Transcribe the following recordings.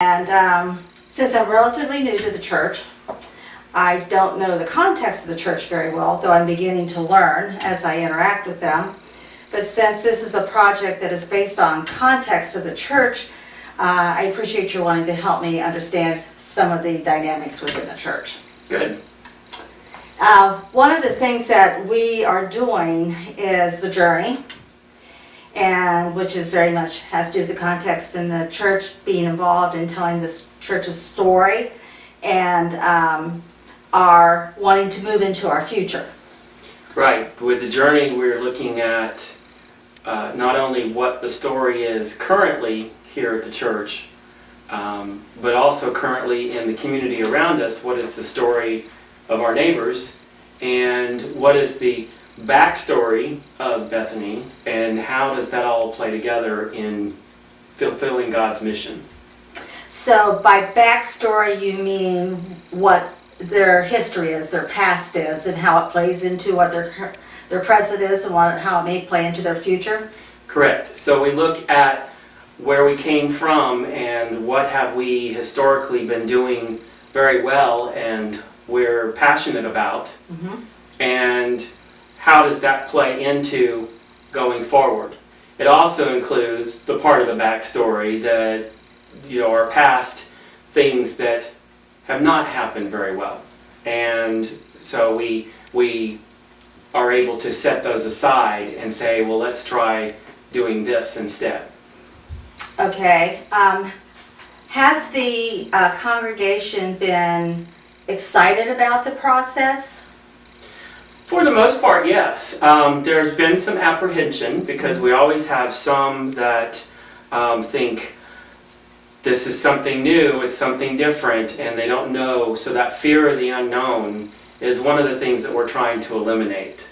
And since I'm relatively new to the church, I don't know the context of the church very well, though I'm beginning to learn as I interact with them. But since this is a project that is based on context of the church, I appreciate your wanting to help me understand some of the dynamics within the church. Good. One of the things that we are doing is the journey, and which is very much has to do with the context in the church, being involved in telling this church's story, and are wanting to move into our future. Right. With the journey, we're looking at not only what the story is currently here at the church, but also currently in the community around us. What is the story of our neighbors, and what is the backstory of Bethany, and how does that all play together in fulfilling God's mission? So by backstory, you mean what their history is, their past is, and how it plays into what their present is, and how it may play into their future? Correct. So we look at where we came from and what have we historically been doing very well and we're passionate about, and how does that play into going forward. It also includes the part of the backstory that, our past things that have not happened very well. And so we are able to set those aside and say, well, let's try doing this instead. Okay. Has the congregation been excited about the process? For the most part, yes. There's been some apprehension because we always have some that think this is something new, it's something different, and they don't know. So that fear of the unknown is one of the things that we're trying to eliminate.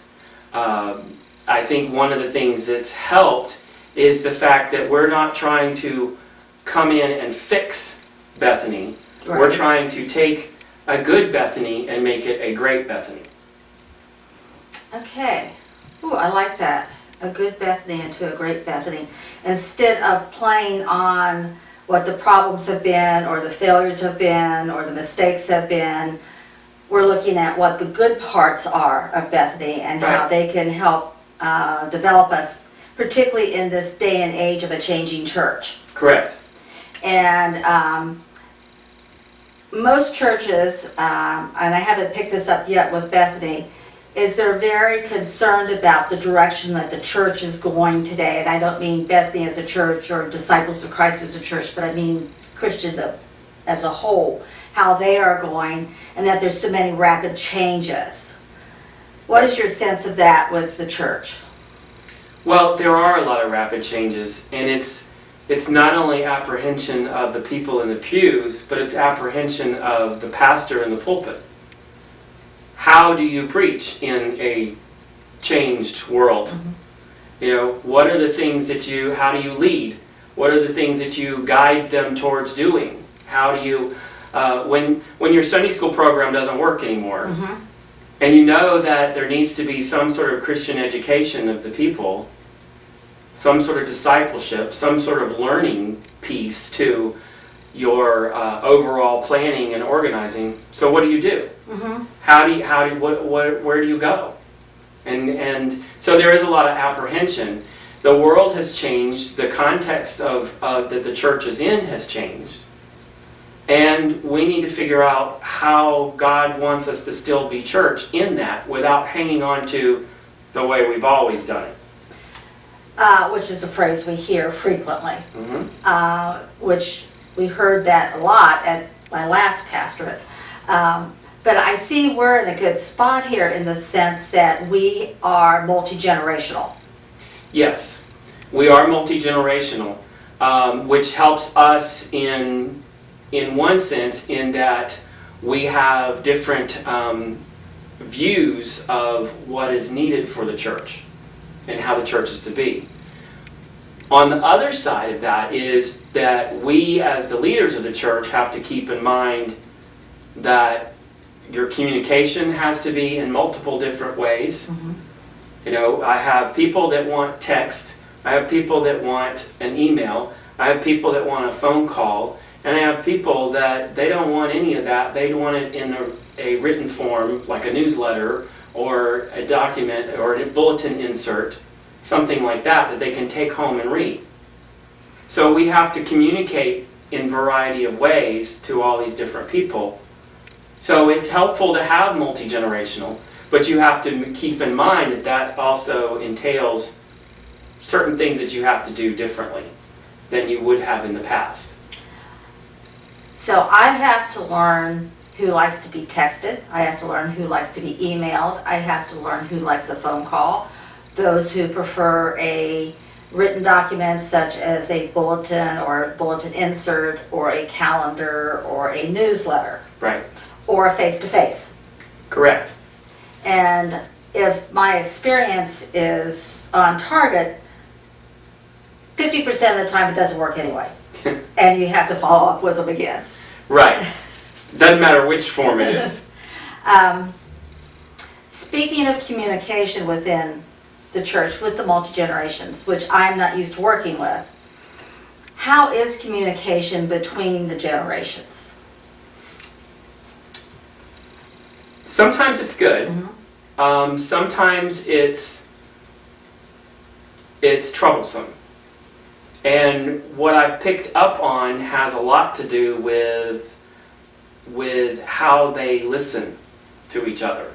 I think one of the things that's helped is the fact that we're not trying to come in and fix Bethany. Right. We're trying to take a good Bethany and make it a great Bethany. Okay. Ooh, I like that. A good Bethany into a great Bethany. Instead of playing on what the problems have been, or the failures have been, or the mistakes have been, we're looking at what the good parts are of Bethany and how Right. they can help develop us, particularly in this day and age of a changing church. Correct. And most churches, and I haven't picked this up yet with Bethany, is they're very concerned about the direction that the church is going today. And I don't mean Bethany as a church or Disciples of Christ as a church, but I mean Christendom as a whole, how they are going, and that there's so many rapid changes. What is your sense of that with the church? Well, there are a lot of rapid changes, and it's not only apprehension of the people in the pews, but it's apprehension of the pastor in the pulpit. How do you preach in a changed world? What are the things that how do you lead? What are the things that you guide them towards doing? How do you, when your Sunday school program doesn't work anymore, and you know that there needs to be some sort of Christian education of the people, some sort of discipleship, some sort of learning piece to your overall planning and organizing. So what do you do? Where do you go? And so there is a lot of apprehension. The world has changed. The context of that the church is in has changed. And we need to figure out how God wants us to still be church in that without hanging on to the way we've always done it. Which is a phrase we hear frequently, which we heard that a lot at my last pastorate. But I see we're in a good spot here in the sense that we are multi-generational. Yes, we are multi-generational, which helps us in one sense in that we have different views of what is needed for the church and how the church is to be. On the other side of that is that we as the leaders of the church have to keep in mind that your communication has to be in multiple different ways. I have people that want text, I have people that want an email, I have people that want a phone call, And I have people that they don't want any of that. They want it in a written form, like a newsletter or a document or a bulletin insert, something like that, that they can take home and read. So we have to communicate in a variety of ways to all these different people. So it's helpful to have multi-generational, but you have to keep in mind that that also entails certain things that you have to do differently than you would have in the past. So I have to learn who likes to be texted. I have to learn who likes to be emailed. I have to learn who likes a phone call. Those who prefer a written document such as a bulletin or a bulletin insert or a calendar or a newsletter Right. or a face-to-face. Correct. And if my experience is on target, 50% of the time it doesn't work anyway. And you have to follow up with them again. Right. Doesn't matter which form it is. Speaking of communication within the church with the multi-generations, which I'm not used to working with, how is communication between the generations? Sometimes it's good. Sometimes it's troublesome. And what I've picked up on has a lot to do with how they listen to each other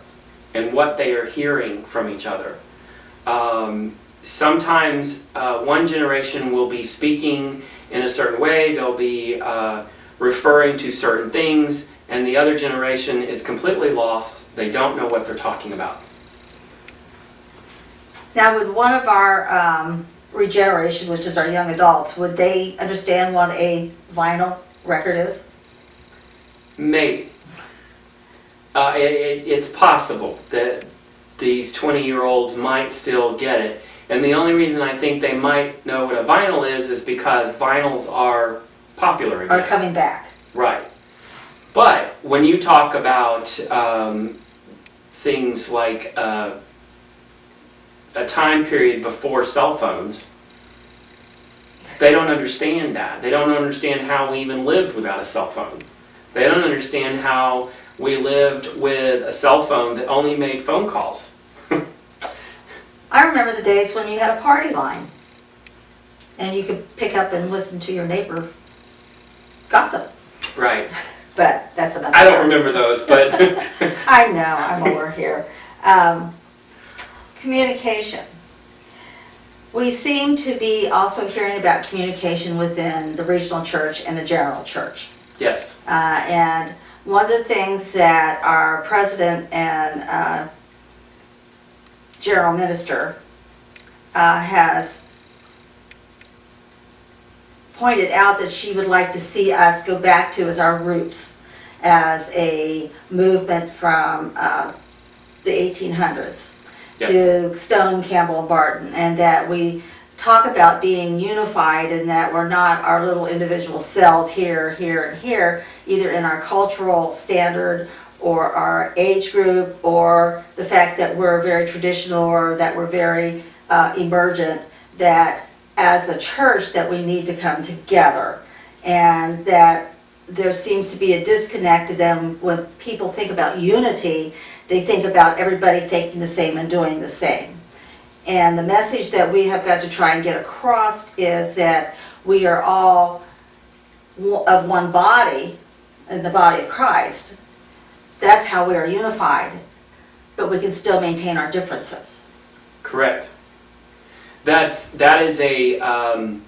and what they are hearing from each other. Sometimes one generation will be speaking in a certain way, they'll be referring to certain things, and the other generation is completely lost. They don't know what they're talking about. Now, would one of our regeneration, which is our young adults, would they understand what a vinyl record is? Maybe. It's possible that these 20-year-olds might still get it. And the only reason I think they might know what a vinyl is because vinyls are popular again. Are coming back. Right. But when you talk about things like a time period before cell phones, they don't understand that. They don't understand how we even lived without a cell phone. They don't understand how we lived with a cell phone that only made phone calls. I remember the days when you had a party line and you could pick up and listen to your neighbor gossip. Right. But that's another. I don't remember those, but I know, I'm over here. Communication. We seem to be also hearing about communication within the regional church and the general church. yes. And one of the things that our president and general minister has pointed out that she would like to see us go back to as our roots as a movement from the 1800s to Stone, Campbell, and Barton, and that we talk about being unified and that we're not our little individual cells here, here, and here, either in our cultural standard or our age group or the fact that we're very traditional or that we're very emergent, that as a church that we need to come together, and that there seems to be a disconnect to them. When people think about unity, they think about everybody thinking the same and doing the same. And the message that we have got to try and get across is that we are all of one body, in the body of Christ. That's how we are unified, but we can still maintain our differences. Correct. That is a,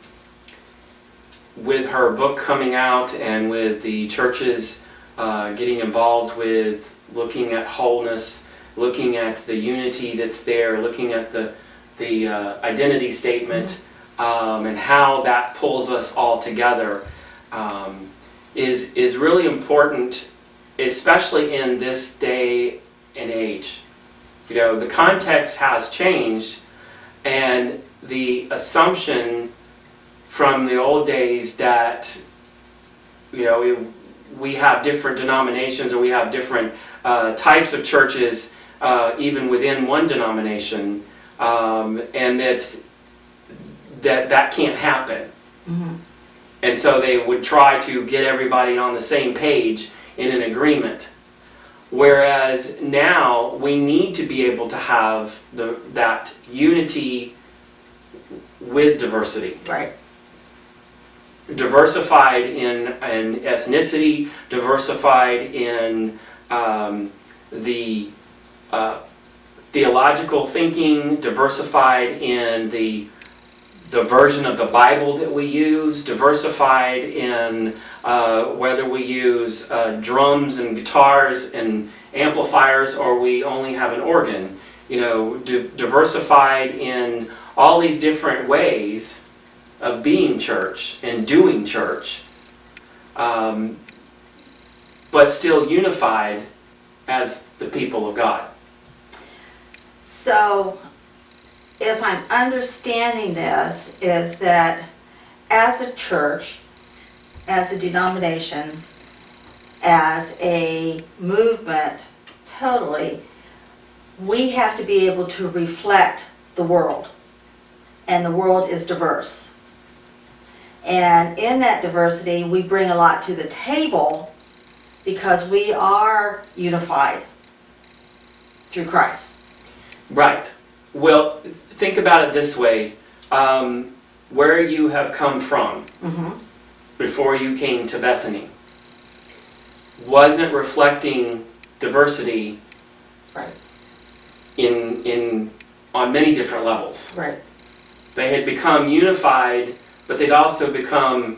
with her book coming out and with the churches getting involved with looking at wholeness, looking at the unity that's there, looking at the identity statement, and how that pulls us all together is really important, especially in this day and age. You know, the context has changed, and the assumption from the old days that, you know, we have different denominations or we have different types of churches even within one denomination, and that can't happen. And so they would try to get everybody on the same page in an agreement. Whereas now we need to be able to have that unity with diversity. Right. Diversified in ethnicity, diversified in the theological thinking, diversified in the version of the Bible that we use, diversified in whether we use drums and guitars and amplifiers or we only have an organ. You know, diversified in all these different ways of being church and doing church, but still unified as the people of God. So, if I'm understanding this, is that as a church, as a denomination, as a movement, totally, we have to be able to reflect the world. And the world is diverse. And in that diversity, we bring a lot to the table because we are unified through Christ. Right. Well, think about it this way. Where you have come from before you came to Bethany wasn't reflecting diversity Right. on many different levels. Right. They had become unified, but they'd also become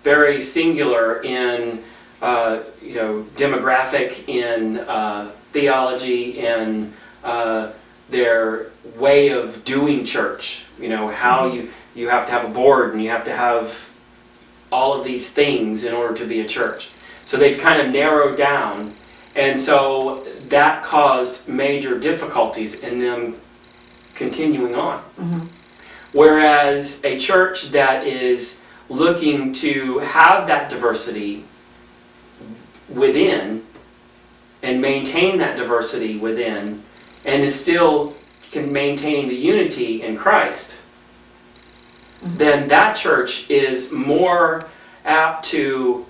very singular in demographic, in theology, in their way of doing church. You know, how you have to have a board and you have to have all of these things in order to be a church. So they'd kind of narrowed down, and so that caused major difficulties in them continuing on. Whereas a church that is looking to have that diversity within and maintain that diversity within and is still maintaining the unity in Christ, then that church is more apt to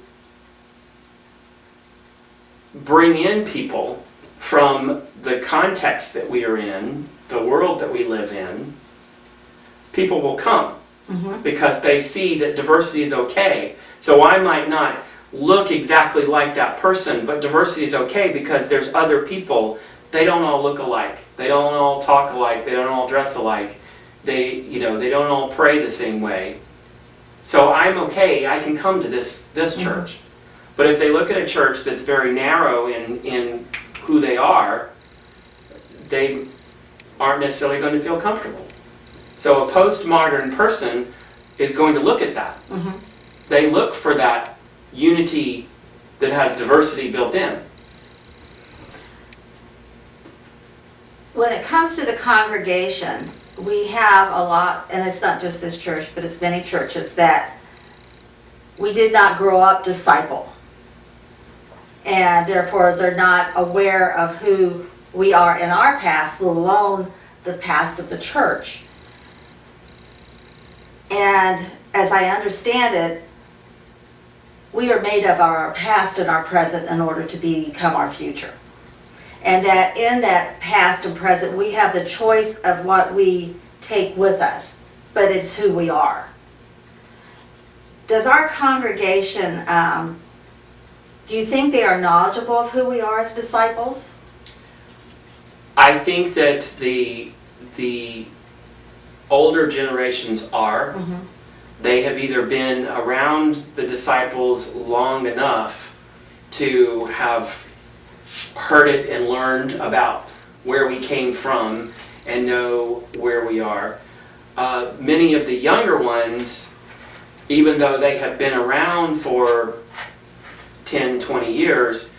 bring in people from the context that we are in, the world that we live in. People will come because they see that diversity is okay. So I might not look exactly like that person, but diversity is okay because there's other people. They don't all look alike. They don't all talk alike. They don't all dress alike. They don't all pray the same way. So I'm okay. I can come to this church. But if they look at a church that's very narrow in who they are, they aren't necessarily going to feel comfortable. So a postmodern person is going to look at that. They look for that unity that has diversity built in. When it comes to the congregation, we have a lot, and it's not just this church, but it's many churches that we did not grow up disciple. And therefore they're not aware of who we are in our past, let alone the past of the church. And as I understand it, we are made of our past and our present in order to become our future. And that in that past and present, we have the choice of what we take with us, but it's who we are. Does our congregation, do you think they are knowledgeable of who we are as disciples? I think that the older generations are. They have either been around the disciples long enough to have heard it and learned about where we came from and know where we are. Many of the younger ones, even though they have been around for 10, 20 years,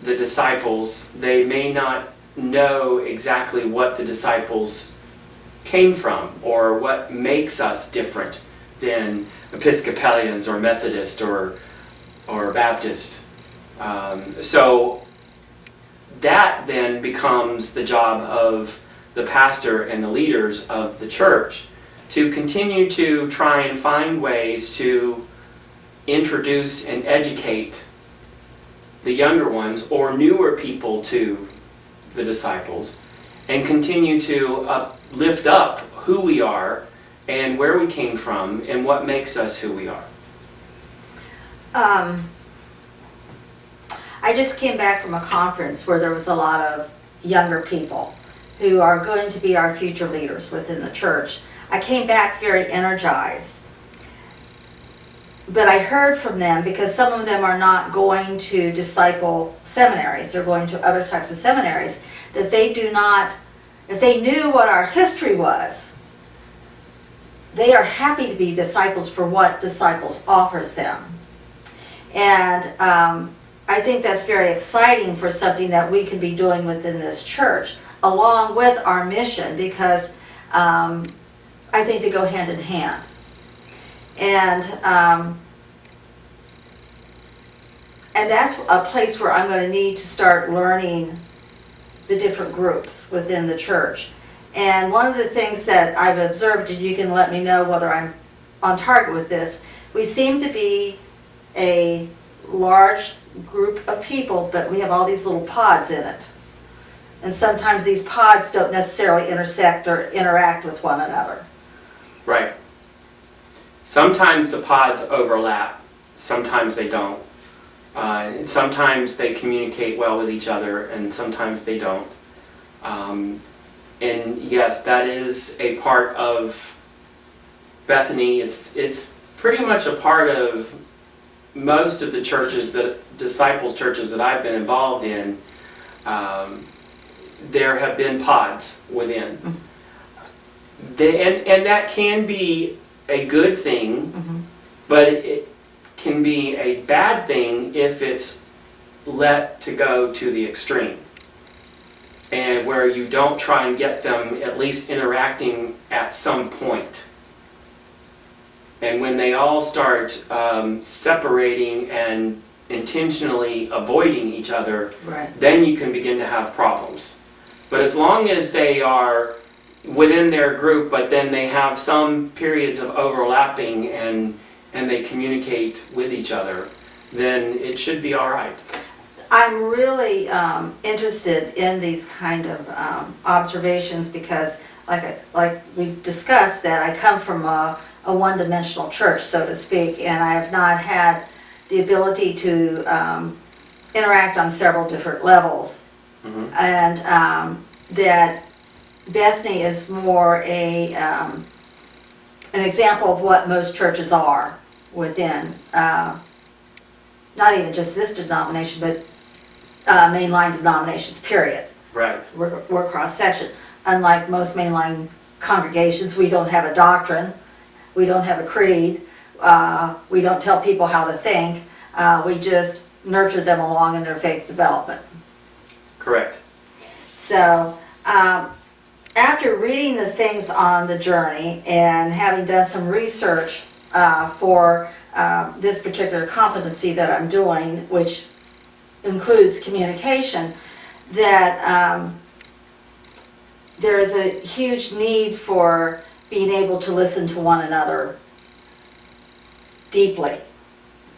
the disciples, they may not know exactly what the disciples came from or what makes us different than Episcopalians or Methodist or Baptist. So that then becomes the job of the pastor and the leaders of the church to continue to try and find ways to introduce and educate the younger ones or newer people to the disciples, and continue to lift up who we are and where we came from and what makes us who we are. I just came back from a conference where there was a lot of younger people who are going to be our future leaders within the church. I came back very energized. But I heard from them, because some of them are not going to disciple seminaries, they're going to other types of seminaries, that they do not, if they knew what our history was, they are happy to be disciples for what Disciples offers them. And I think that's very exciting for something that we could be doing within this church, along with our mission, because I think they go hand in hand. And that's a place where I'm going to need to start learning the different groups within the church. And one of the things that I've observed, and you can let me know whether I'm on target with this, we seem to be a large group of people, but we have all these little pods in it. And sometimes these pods don't necessarily intersect or interact with one another. Right. Sometimes the pods overlap, sometimes they don't. Sometimes they communicate well with each other, and sometimes they don't. And yes, that is a part of Bethany. It's pretty much a part of most of the churches, disciples churches that I've been involved in. There have been pods within. And that can be a good thing, but it can be a bad thing if it's let to go to the extreme, and where you don't try and get them at least interacting at some point. And when they all start separating and intentionally avoiding each other, Right. then you can begin to have problems. But as long as they are within their group, but then they have some periods of overlapping and they communicate with each other, then it should be all right. I'm really interested in these kind of observations because, like we've discussed, that I come from a one-dimensional church, so to speak, and I have not had the ability to interact on several different levels. And that Bethany is more an example of what most churches are within, not even just this denomination, but mainline denominations, period. Right. We're cross-section. Unlike most mainline congregations, we don't have a doctrine, we don't have a creed, we don't tell people how to think, we just nurture them along in their faith development. Correct. So, after reading the things on the journey and having done some research for this particular competency that I'm doing, which includes communication, that there is a huge need for being able to listen to one another deeply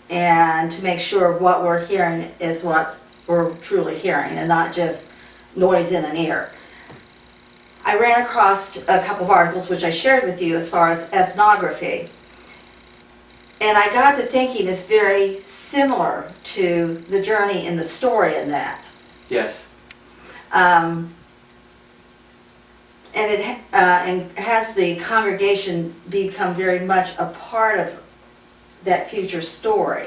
and to make sure what we're hearing is what we're truly hearing and not just noise in an ear. I ran across a couple of articles which I shared with you as far as ethnography. And I got to thinking it's very similar to the journey in the story in that. Yes. And it and has the congregation become very much a part of that future story.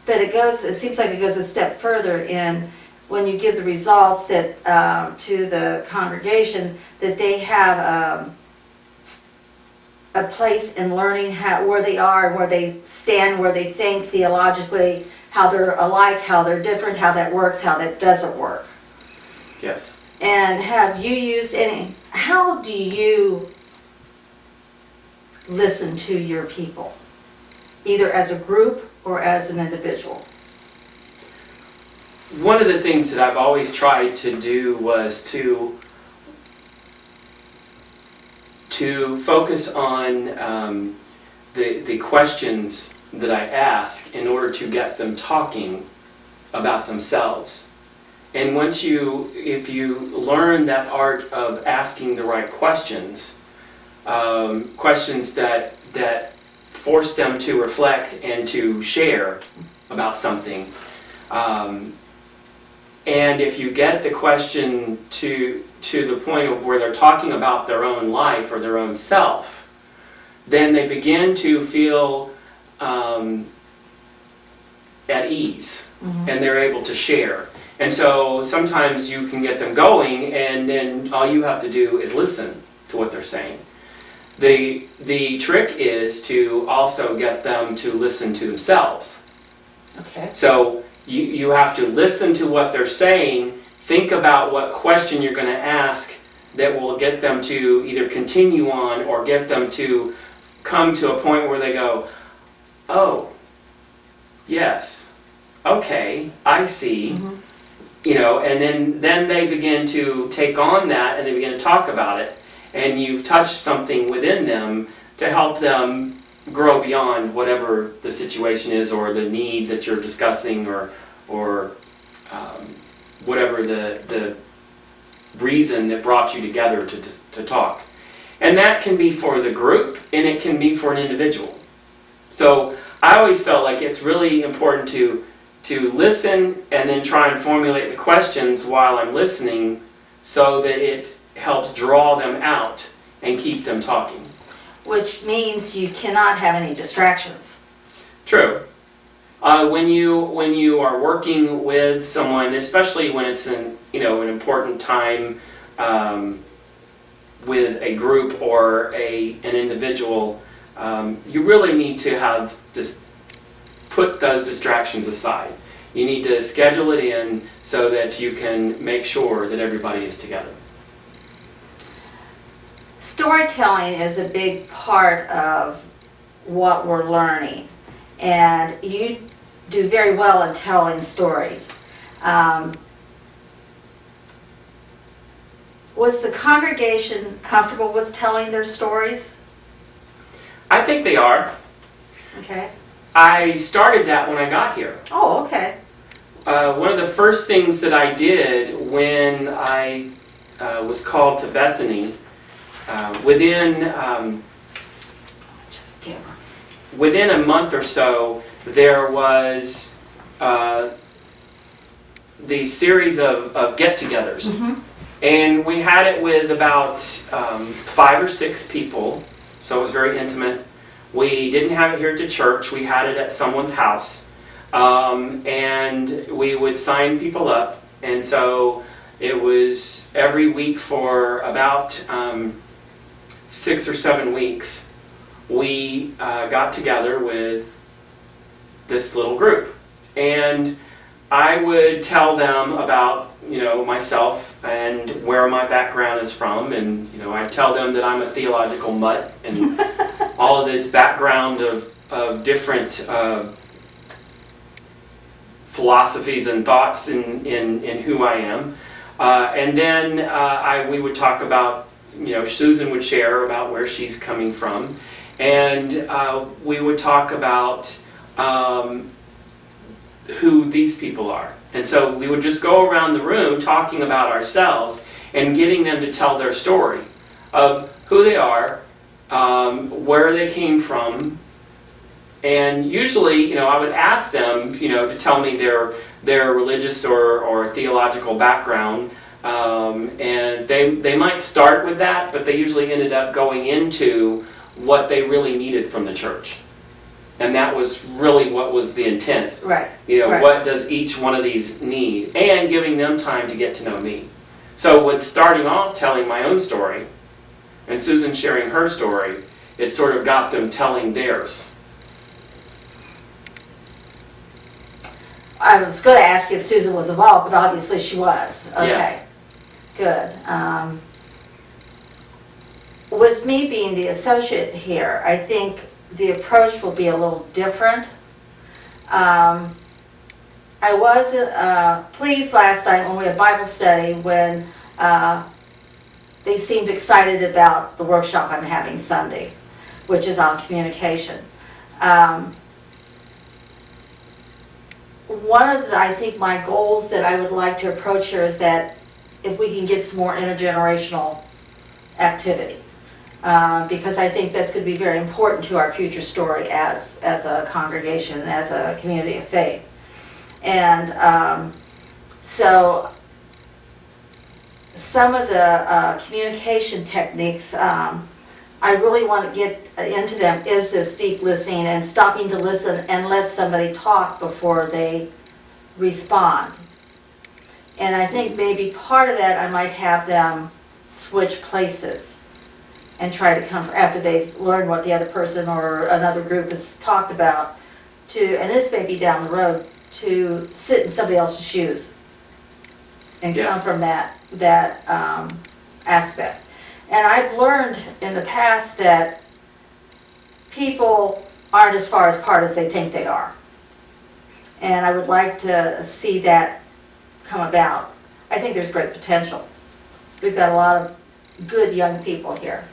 But it seems like it goes a step further in when you give the results that to the congregation, that they have a place in learning where they are, where they stand, where they think theologically, how they're alike, how they're different, how that works, how that doesn't work. Yes. And have you used how do you listen to your people, either as a group or as an individual? One of the things that I've always tried to do was to focus on the questions that I ask in order to get them talking about themselves. And if you learn that art of asking the right questions, questions that force them to reflect and to share about something, and if you get the question to the point of where they're talking about their own life or their own self, then they begin to feel at ease, and they're able to share. And so sometimes you can get them going, and then all you have to do is listen to what they're saying. The trick is to also get them to listen to themselves. Okay. So you have to listen to what they're saying, think about what question you're going to ask that will get them to either continue on or get them to come to a point where they go, oh, yes, okay, I see. You know, and then they begin to take on that and they begin to talk about it, and you've touched something within them to help them grow beyond whatever the situation is or the need that you're discussing or whatever the reason that brought you together to talk. And that can be for the group and it can be for an individual. So I always felt like it's really important to listen and then try and formulate the questions while I'm listening so that it helps draw them out and keep them talking. Which means you cannot have any distractions. True. When you are working with someone, especially when it's an important time with a group or an individual, you really need to have just put those distractions aside. You need to schedule it in so that you can make sure that everybody is together. Storytelling is a big part of what we're learning, and you do very well in telling stories. Was the congregation comfortable with telling their stories? I think they are. Okay. I started that when I got here. Oh, okay. One of the first things that I did when I was called to Bethany, within a month or so, there was the series of get-togethers. And we had it with about 5 or 6 people, so it was very intimate. We didn't have it here at the church, we had it at someone's house. And we would sign people up, and so it was every week for about 6 or 7 weeks. We got together with this little group, and I would tell them about myself and where my background is from, and I tell them that I'm a theological mutt and all of this background of different philosophies and thoughts in who I am, and then we would talk about, Susan would share about where she's coming from, and we would talk about who these people are. And so we would just go around the room talking about ourselves and getting them to tell their story of who they are, where they came from. And usually, I would ask them, to tell me their religious or theological background, and they might start with that, but they usually ended up going into what they really needed from the church. And that was really what was the intent. Right. Right. What does each one of these need? And giving them time to get to know me. So with starting off telling my own story, and Susan sharing her story, it sort of got them telling theirs. I was going to ask you if Susan was involved, but obviously she was. Okay. Yes. Good. With me being the associate here, I think the approach will be a little different. I was pleased last night when we had Bible study when they seemed excited about the workshop I'm having Sunday, which is on communication. one of the, I think my goals that I would like to approach here is that if we can get some more intergenerational activity. Because I think that's going to be very important to our future story as a congregation, as a community of faith. And so some of the communication techniques, I really want to get into them, is this deep listening and stopping to listen and let somebody talk before they respond. And I think maybe part of that I might have them switch places and try to come, after they've learned what the other person or another group has talked about, to, and this may be down the road, to sit in somebody else's shoes and come Yes. from that aspect. And I've learned in the past that people aren't as far apart as they think they are. And I would like to see that come about. I think there's great potential. We've got a lot of good young people here.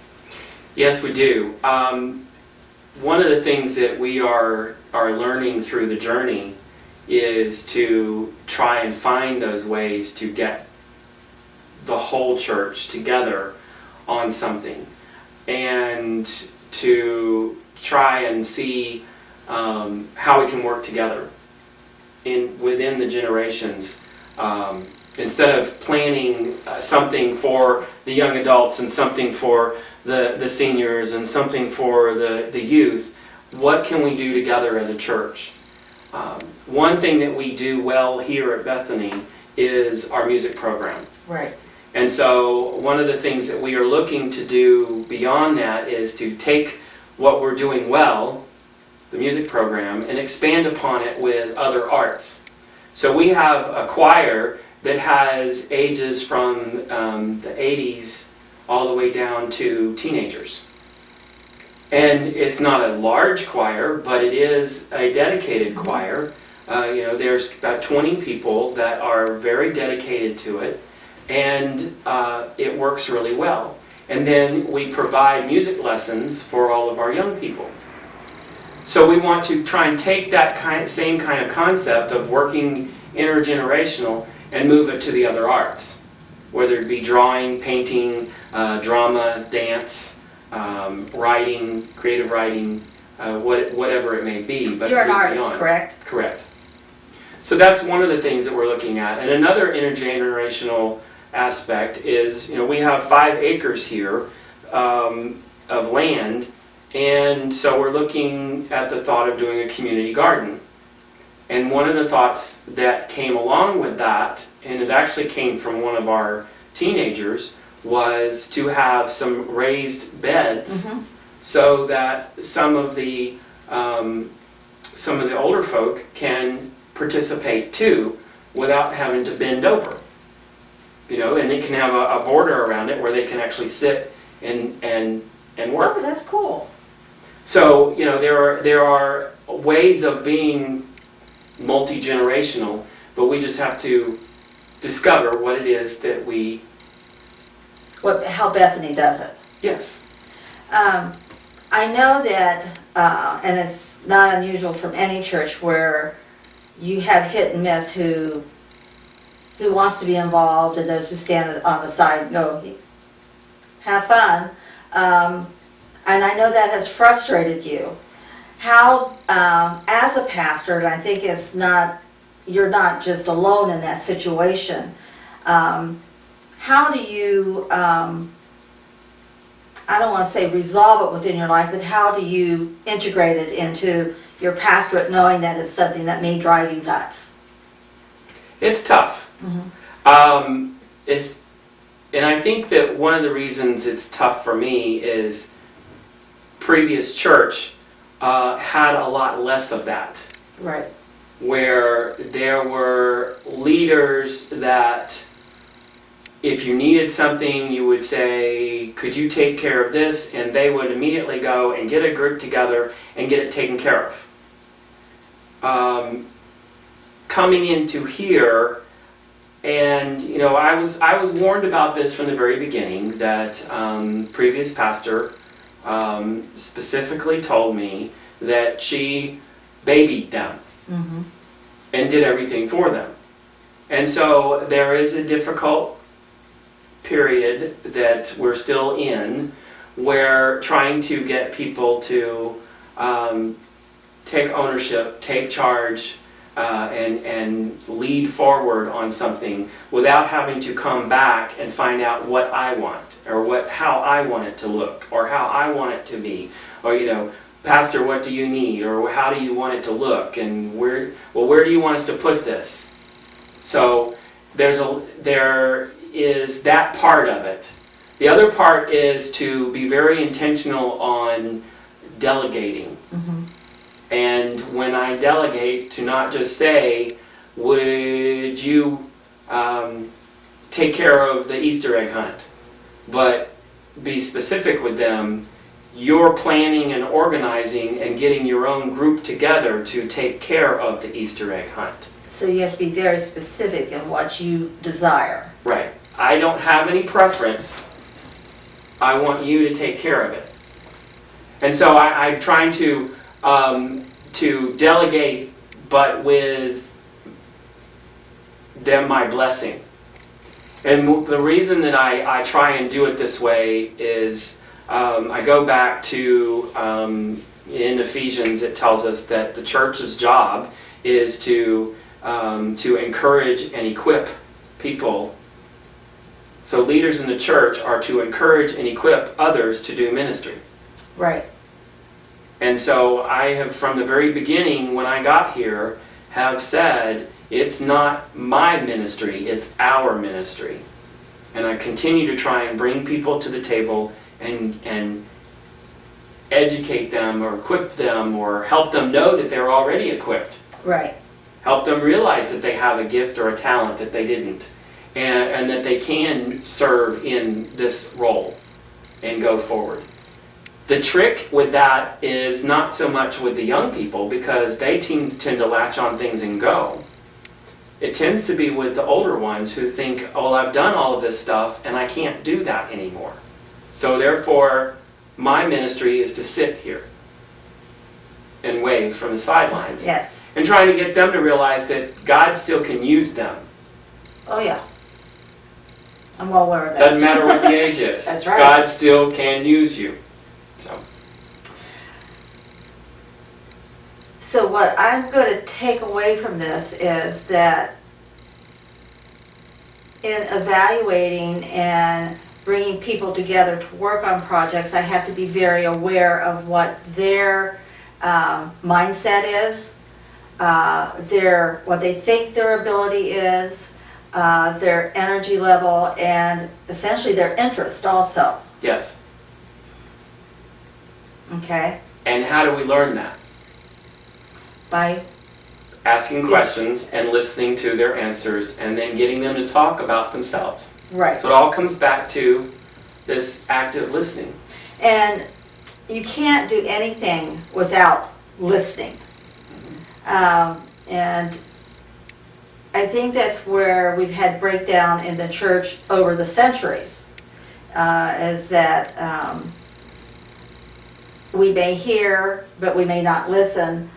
Yes, we do. One of the things that we are learning through the journey is to try and find those ways to get the whole church together on something, and to try and see how we can work together within the generations. Instead of planning something for the young adults and something for the seniors and something for the youth, what can we do together as a church? One thing that we do well here at Bethany is our music program. Right. And so one of the things that we are looking to do beyond that is to take what we're doing well, the music program, and expand upon it with other arts. So we have a choir that has ages from the 80s all the way down to teenagers. And it's not a large choir, but it is a dedicated choir. There's about 20 people that are very dedicated to it, and it works really well. And then we provide music lessons for all of our young people. So we want to try and take that same kind of concept of working intergenerational and move it to the other arts, whether it be drawing, painting, drama, dance, writing, creative writing, whatever it may be. But You're an artist, beyond. correct? Correct. So that's one of the things that we're looking at. And another intergenerational aspect is, we have 5 acres here of land, and so we're looking at the thought of doing a community garden. And one of the thoughts that came along with that, and it actually came from one of our teenagers, was to have some raised beds so that some of the older folk can participate too without having to bend over. And they can have a border around it where they can actually sit and work. Oh, that's cool. So, there are ways of being multi-generational, but we just have to discover what it is that we... How Bethany does it. Yes. I know that, and it's not unusual from any church, where you have hit and miss who wants to be involved and those who stand on the side and go, have fun. And I know that has frustrated you. How, as a pastor, and I think you're not just alone in that situation, how do you, I don't want to say resolve it within your life, but how do you integrate it into your pastorate, knowing that it's something that may drive you nuts? It's tough. And I think that one of the reasons it's tough for me is previous church had a lot less of that. Right. Where there were leaders that if you needed something, you would say, could you take care of this? And they would immediately go and get a group together and get it taken care of. Coming into here, and I was warned about this from the very beginning, that previous pastor specifically told me that she babied them. and did everything for them. And so there is a difficult period that we're still in where trying to get people to take ownership, take charge, and lead forward on something without having to come back and find out what I want, or how I want it to look, or how I want it to be, or Pastor, what do you need, or how do you want it to look, and where do you want us to put this? So there is that part of it. The other part is to be very intentional on delegating. Mm-hmm. And when I delegate, to not just say, would you take care of the Easter egg hunt, but be specific with them. You're planning and organizing and getting your own group together to take care of the Easter egg hunt. So you have to be very specific in what you desire. Right. I don't have any preference. I want you to take care of it. And so I'm trying to delegate, but with them my blessing. And the reason that I try and do it this way is I go back to in Ephesians, it tells us that the church's job is to encourage and equip people. So leaders in the church are to encourage and equip others to do ministry. Right. And so I have, from the very beginning when I got here, have said, it's not my ministry, it's our ministry. And I continue to try and bring people to the table and educate them or equip them or help them know that they're already equipped. Right. Help them realize that they have a gift or a talent that they didn't. And that they can serve in this role and go forward. The trick with that is not so much with the young people, because they tend to latch on things and go. It tends to be with the older ones who think, oh, I've done all of this stuff and I can't do that anymore. So therefore, my ministry is to sit here and wave from the sidelines. Yes. And trying to get them to realize that God still can use them. Oh yeah. I'm well aware of that. Doesn't matter what the age is. That's right. God still can use you. So what I'm going to take away from this is that in evaluating and bringing people together to work on projects, I have to be very aware of what their mindset is, what they think their ability is, their energy level, and essentially their interest also. Yes. Okay? And how do we learn that? By asking questions and listening to their answers, and then getting them to talk about themselves. right. So it all comes back to this active listening. And you can't do anything without listening. And I think that's where we've had breakdown in the church over the centuries, is that we may hear, but we may not listen,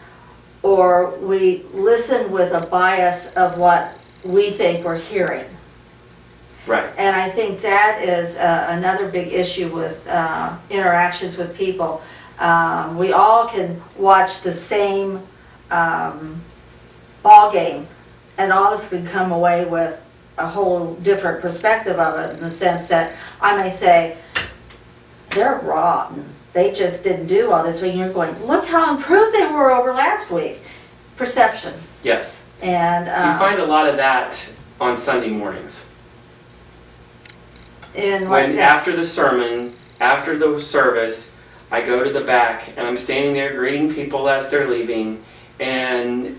or we listen with a bias of what we think we're hearing. Right. And I think that is another big issue with interactions with people. We all can watch the same ball game, and all of us can come away with a whole different perspective of it, in the sense that I may say, they're rotten. They just didn't do all this. When you're going, look how improved they were over last week. Perception. Yes. And You find a lot of that on Sunday mornings. in what When sense? after the sermon, after the service, I go to the back and I'm standing there greeting people as they're leaving, and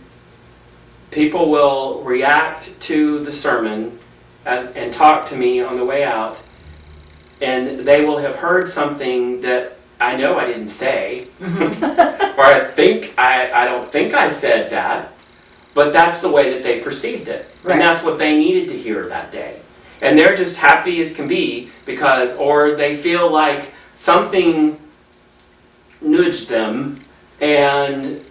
people will react to the sermon and talk to me on the way out, and they will have heard something that I know I didn't say, or I don't think I said that, but that's the way that they perceived it. Right. And that's what they needed to hear that day. And they're just happy as can be because, or they feel like something nudged them and,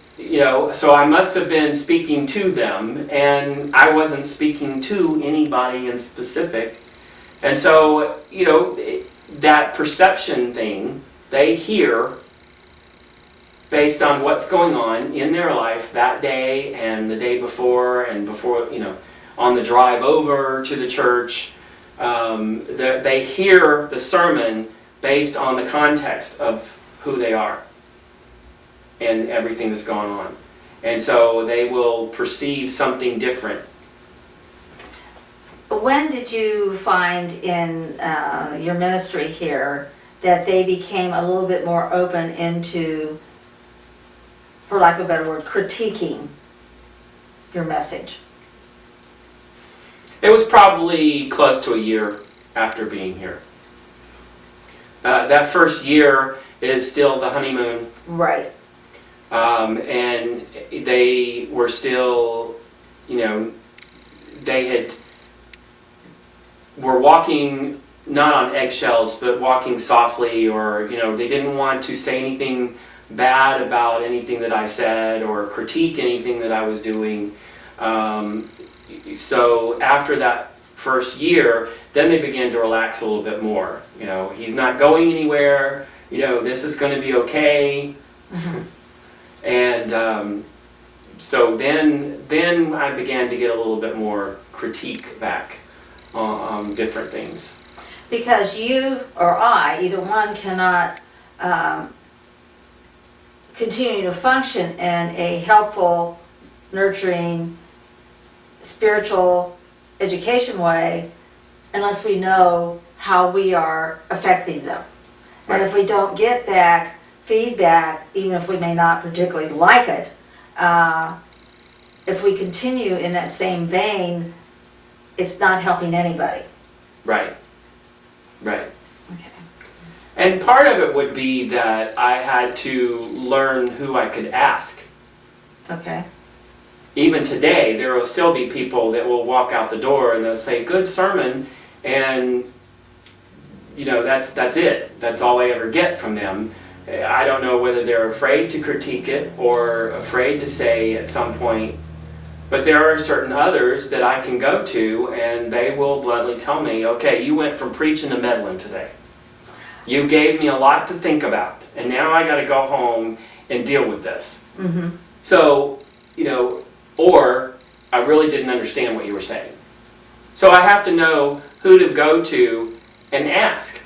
so I must have been speaking to them, and I wasn't speaking to anybody in specific. And so, that perception thing, they hear based on what's going on in their life that day and the day before and before, on the drive over to the church. They hear the sermon based on the context of who they are and everything that's going on. And so they will perceive something different. When did you find in your ministry here that they became a little bit more open into, for lack of a better word, critiquing your message? It was probably close to a year after being here. That first year is still the honeymoon. Right. And they were still, were walking not on eggshells, but walking softly, or, they didn't want to say anything bad about anything that I said or critique anything that I was doing. So after that first year, then they began to relax a little bit more. He's not going anywhere, this is going to be okay. Mm-hmm. And so then I began to get a little bit more critique back on different things. Because you or I, either one, cannot continue to function in a helpful, nurturing, spiritual education way unless we know how we are affecting them. Right. And if we don't get back feedback, even if we may not particularly like it, if we continue in that same vein, it's not helping anybody. Right. Right. Okay. And part of it would be that I had to learn who I could ask. Okay. Even today, there will still be people that will walk out the door and they'll say, good sermon, and that's it. That's all I ever get from them. I don't know whether they're afraid to critique it or afraid to say at some point, but there are certain others that I can go to and they will bluntly tell me, okay, you went from preaching to meddling today. You gave me a lot to think about, and now I got to go home and deal with this. Mm-hmm. So, or I really didn't understand what you were saying. So I have to know who to go to and ask.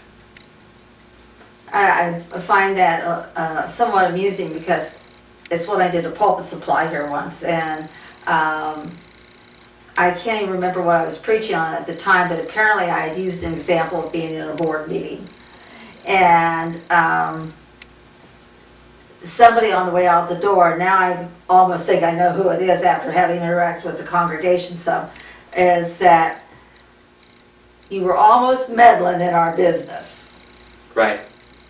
I find that somewhat amusing because it's what I did at Pulpit Supply here once, and I can't even remember what I was preaching on at the time, but apparently I had used an example of being in a board meeting. And somebody on the way out the door, now I almost think I know who it is after having interacted with the congregation some, is that you were almost meddling in our business. Right.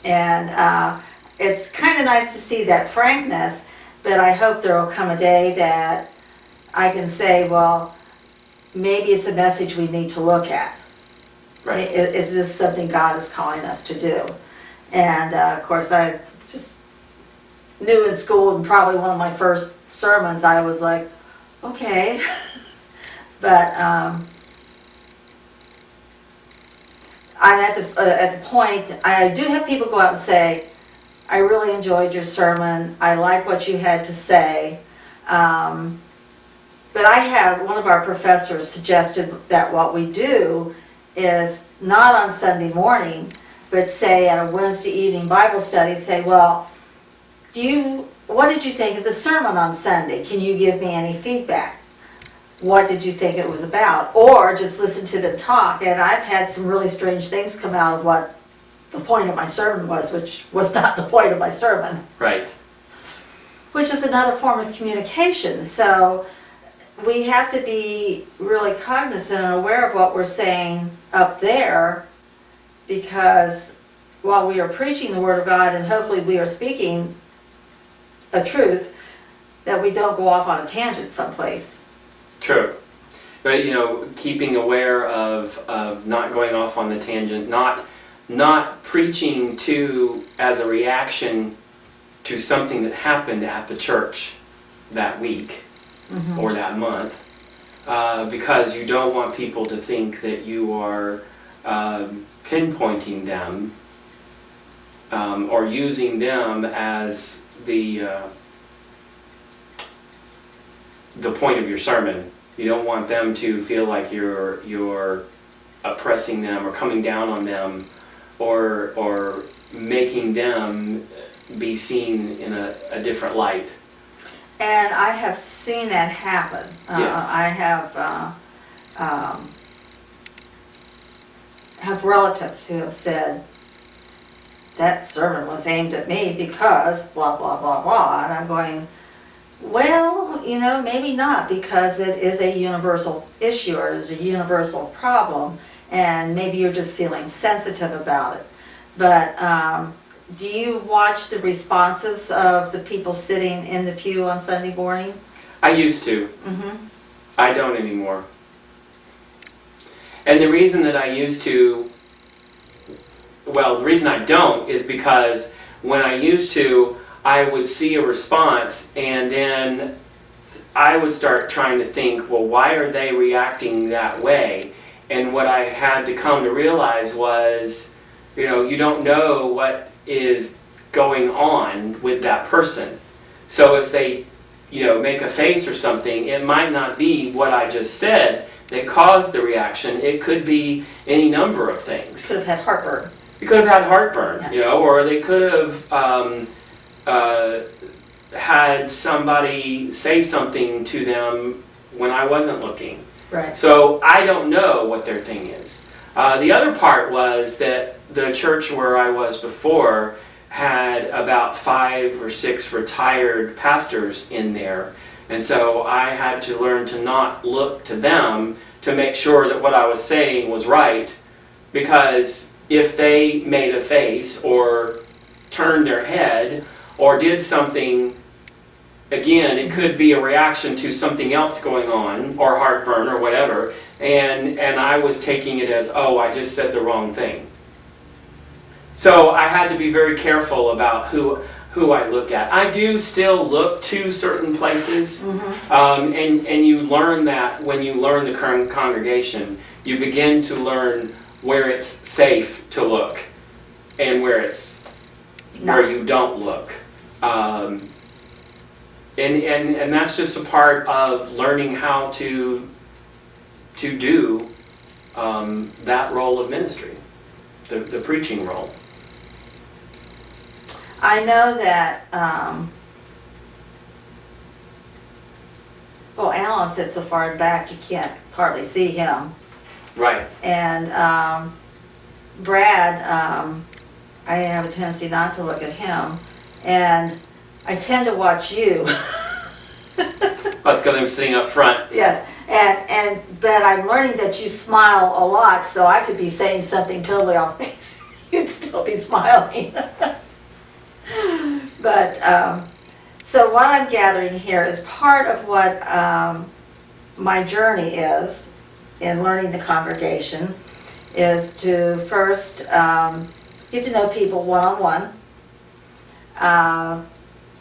And it's kind of nice to see that frankness, but I hope there will come a day that I can say, well, maybe it's a message we need to look at. Right. Is this something God is calling us to do? And of course, I just knew in school, and probably one of my first sermons, I was like, okay. But I'm at the point, I do have people go out and say, I really enjoyed your sermon, I like what you had to say. But I have, one of our professors suggested that what we do is not on Sunday morning, but say at a Wednesday evening Bible study, say, well, what did you think of the sermon on Sunday? Can you give me any feedback? What did you think it was about? Or just listen to them talk. And I've had some really strange things come out of what the point of my sermon was, which was not the point of my sermon. Right. Which is another form of communication. So we have to be really cognizant and aware of what we're saying up there, because while we are preaching the Word of God and hopefully we are speaking a truth, that we don't go off on a tangent someplace. True. But keeping aware of not going off on the tangent, not preaching as a reaction to something that happened at the church. that week Mhm. or that month, because you don't want people to think that you are pinpointing them or using them as the point of your sermon. You don't want them to feel like you're oppressing them or coming down on them or making them be seen in a different light. And I have seen that happen. Yes. I have relatives who have said, that sermon was aimed at me because blah, blah, blah, blah. And I'm going, well, maybe not, because it is a universal issue or it is a universal problem, and maybe you're just feeling sensitive about it. But do you watch the responses of the people sitting in the pew on Sunday morning? I used to. Mm-hmm. I don't anymore. And the reason that I used to, well, the reason I don't is because when I used to, I would see a response and then I would start trying to think, well, why are they reacting that way? And what I had to come to realize was, you don't know what is going on with that person. So if they, make a face or something, it might not be what I just said that caused the reaction. It could be any number of things. Could have had heartburn. You could have had heartburn, Yeah. Or they could have had somebody say something to them when I wasn't looking. Right. So I don't know what their thing is. The other part was that the church where I was before had about 5 or 6 retired pastors in there. And so I had to learn to not look to them to make sure that what I was saying was right, because if they made a face or turned their head or did something, again, it could be a reaction to something else going on or heartburn or whatever, and I was taking it as, oh, I just said the wrong thing. So I had to be very careful about who I look at. I do still look to certain places, and you learn that when you learn the congregation. You begin to learn where it's safe to look and where you don't look. And that's just a part of learning how to do that role of ministry, the preaching role. I know that, Alan sits so far back you can't hardly see him. Right. And Brad, I have a tendency not to look at him. And I tend to watch you. That's because I'm sitting up front. Yes, but I'm learning that you smile a lot, so I could be saying something totally off base. You'd still be smiling. But, so what I'm gathering here is part of what my journey is in learning the congregation is to first get to know people one-on-one,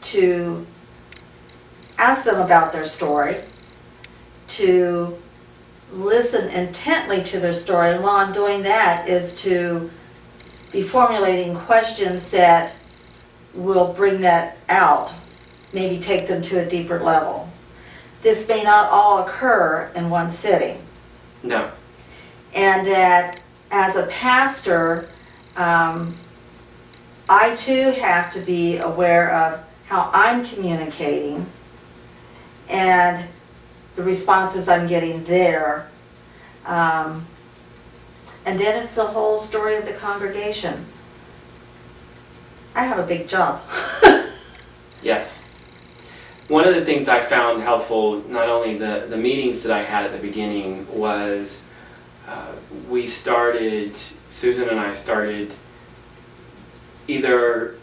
to ask them about their story, to listen intently to their story, and while I'm doing that is to be formulating questions that will bring that out, maybe take them to a deeper level. This may not all occur in one sitting. No. And that as a pastor, I too have to be aware of how I'm communicating and the responses I'm getting there. And then it's the whole story of the congregation. I have a big job. Yes. One of the things I found helpful, not only the meetings that I had at the beginning, was Susan and I started either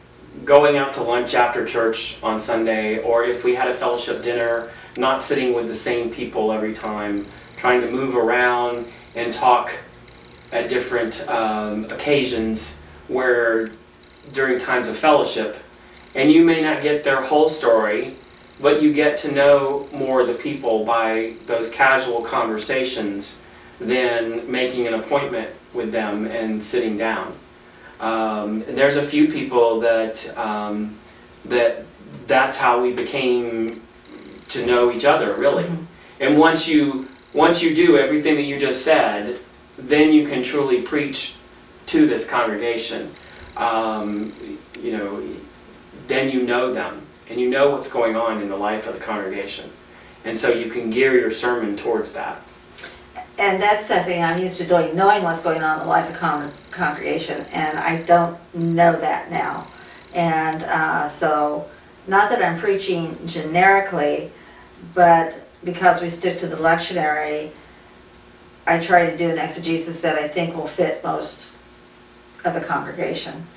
going out to lunch after church on Sunday, or if we had a fellowship dinner, not sitting with the same people every time, trying to move around and talk at different occasions where during times of fellowship. And you may not get their whole story, but you get to know more of the people by those casual conversations than making an appointment with them and sitting down. There's a few people that's how we became to know each other, really. And once you do everything that you just said, then you can truly preach to this congregation. Then you know them, and you know what's going on in the life of the congregation. And so you can gear your sermon towards that. And that's something I'm used to doing, knowing what's going on in the life of congregation, and I don't know that now. And so, not that I'm preaching generically, but because we stick to the lectionary, I try to do an exegesis that I think will fit most of the congregation.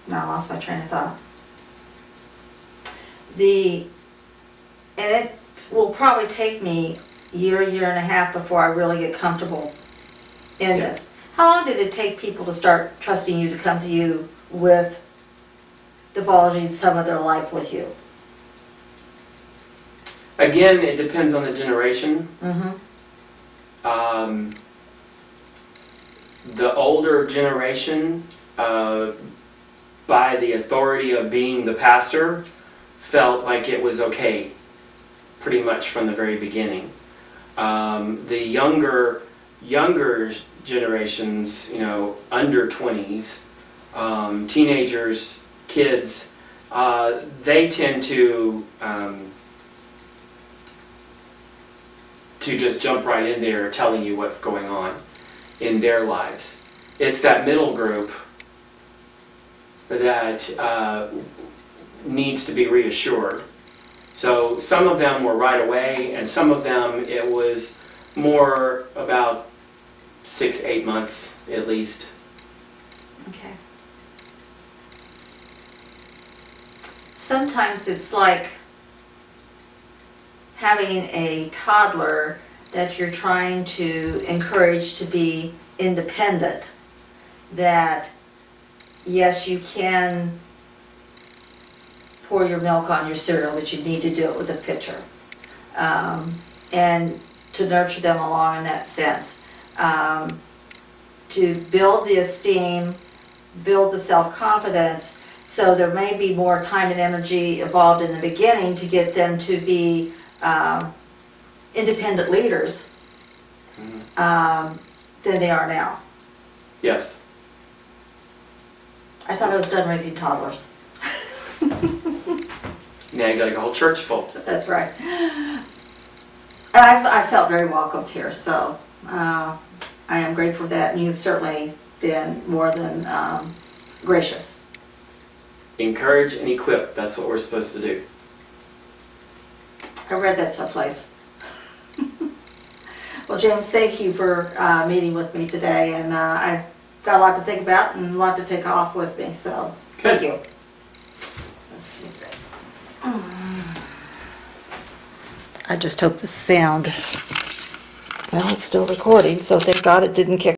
Now I lost my train of thought. And it will probably take me a year and a half before I really get comfortable in this. How long did it take people to start trusting you to come to you with divulging some of their life with you? Again, it depends on the generation. The older generation, by the authority of being the pastor, felt like it was okay pretty much from the very beginning. The younger generations, under 20s, teenagers, kids, they tend to just jump right in there telling you what's going on in their lives. It's that middle group that needs to be reassured. So some of them were right away, and some of them it was more about 6-8 months at least. Okay. Sometimes it's like having a toddler that you're trying to encourage to be independent. That yes, you can pour your milk on your cereal, but you need to do it with a pitcher. And to nurture them along in that sense. To build the esteem, build the self-confidence, so there may be more time and energy involved in the beginning to get them to be independent leaders than they are now. Yes. I thought I was done raising toddlers. Now you got a whole church full. That's right. I felt very welcomed here, so I am grateful for that, and you've certainly been more than gracious. Encourage and equip, that's what we're supposed to do. I read that someplace. Well, James, thank you for meeting with me today, and I've got a lot to think about and a lot to take off with me, so thank you. Let's see if I just hope the sound, well, it's still recording, so thank God it didn't kick